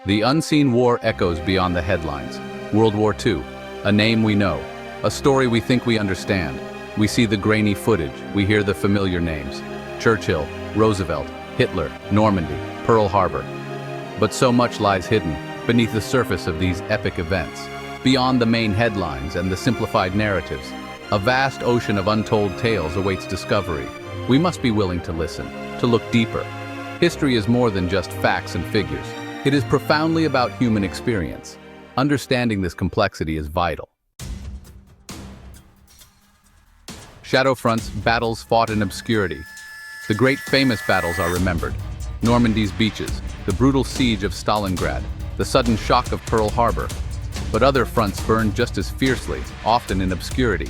The unseen war echoes beyond the headlines. World War II, a name we know, a story we think we understand. We see the grainy footage, we hear the familiar names. Churchill, Roosevelt, Hitler, Normandy, Pearl Harbor. But so much lies hidden beneath the surface of these epic events. Beyond the main headlines and the simplified narratives, a vast ocean of untold tales awaits discovery. We must be willing to listen, to look deeper. History is more than just facts and figures. It is profoundly about human experience. Understanding this complexity is vital. Shadow fronts, battles fought in obscurity. The great famous battles are remembered. Normandy's beaches, the brutal siege of Stalingrad, the sudden shock of Pearl Harbor. But other fronts burned just as fiercely, often in obscurity.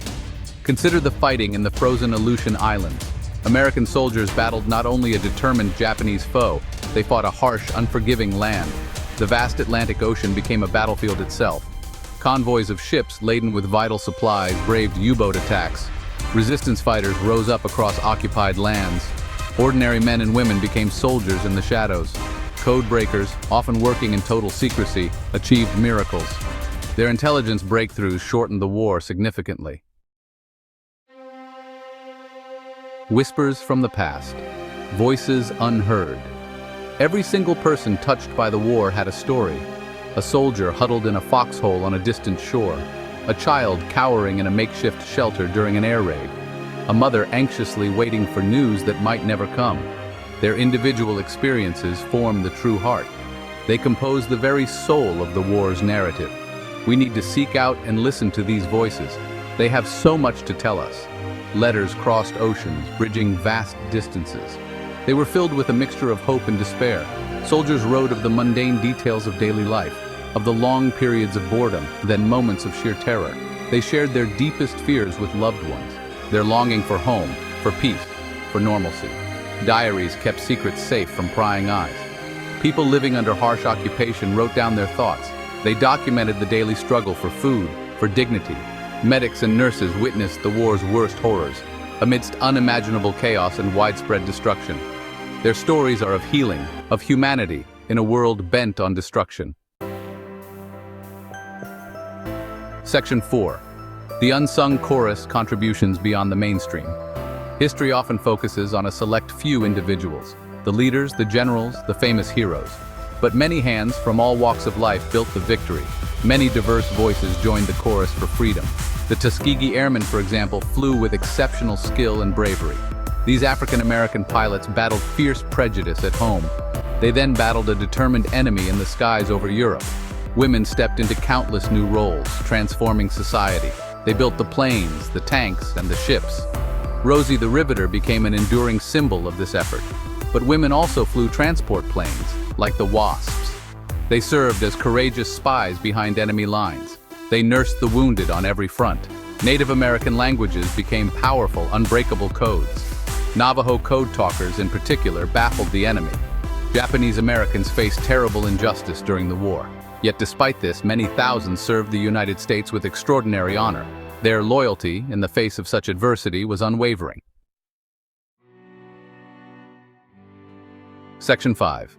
Consider the fighting in the frozen Aleutian Islands. American soldiers battled not only a determined Japanese foe, they fought a harsh, unforgiving land. The vast Atlantic Ocean became a battlefield itself. Convoys of ships laden with vital supplies braved U-boat attacks. Resistance fighters rose up across occupied lands. Ordinary men and women became soldiers in the shadows. Code breakers, often working in total secrecy, achieved miracles. Their intelligence breakthroughs shortened the war significantly. Whispers from the past. Voices unheard. Every single person touched by the war had a story. A soldier huddled in a foxhole on a distant shore. A child cowering in a makeshift shelter during an air raid. A mother anxiously waiting for news that might never come. Their individual experiences form the true heart. They compose the very soul of the war's narrative. We need to seek out and listen to these voices. They have so much to tell us. Letters crossed oceans, bridging vast distances. They were filled with a mixture of hope and despair. Soldiers wrote of the mundane details of daily life, of the long periods of boredom, then moments of sheer terror. They shared their deepest fears with loved ones, their longing for home, for peace, for normalcy. Diaries kept secrets safe from prying eyes. People living under harsh occupation wrote down their thoughts. They documented the daily struggle for food, for dignity. Medics and nurses witnessed the war's worst horrors, amidst unimaginable chaos and widespread destruction. Their stories are of healing, of humanity, in a world bent on destruction. Section 4. The unsung chorus contributions beyond the mainstream. History often focuses on a select few individuals, the leaders, the generals, the famous heroes. But many hands from all walks of life built the victory. Many diverse voices joined the chorus for freedom. The Tuskegee Airmen, for example, flew with exceptional skill and bravery. These African-American pilots battled fierce prejudice at home. They then battled a determined enemy in the skies over Europe. Women stepped into countless new roles, transforming society. They built the planes, the tanks, and the ships. Rosie the Riveter became an enduring symbol of this effort. But women also flew transport planes, like the Wasps. They served as courageous spies behind enemy lines. They nursed the wounded on every front. Native American languages became powerful, unbreakable codes. Navajo code talkers, in particular, baffled the enemy. Japanese Americans faced terrible injustice during the war. Yet despite this, many thousands served the United States with extraordinary honor. Their loyalty, in the face of such adversity, was unwavering. Section 5.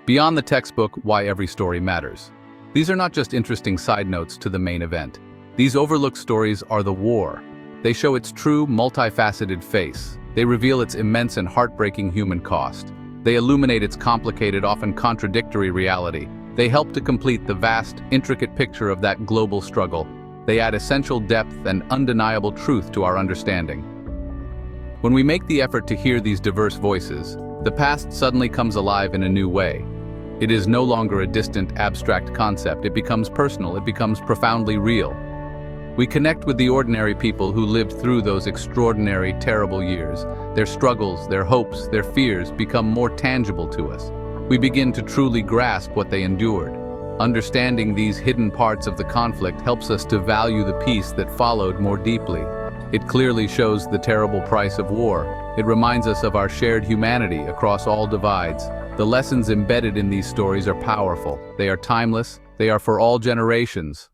Beyond the textbook, Why Every Story Matters. These are not just interesting side notes to the main event. These overlooked stories are the war. They show its true, multifaceted face. They reveal its immense and heartbreaking human cost. They illuminate its complicated, often contradictory reality. They help to complete the vast, intricate picture of that global struggle. They add essential depth and undeniable truth to our understanding. When we make the effort to hear these diverse voices, the past suddenly comes alive in a new way. It is no longer a distant, abstract concept. It becomes personal. It becomes profoundly real. We connect with the ordinary people who lived through those extraordinary, terrible years. Their struggles, their hopes, their fears become more tangible to us. We begin to truly grasp what they endured. Understanding these hidden parts of the conflict helps us to value the peace that followed more deeply. It clearly shows the terrible price of war. It reminds us of our shared humanity across all divides. The lessons embedded in these stories are powerful. They are timeless. They are for all generations.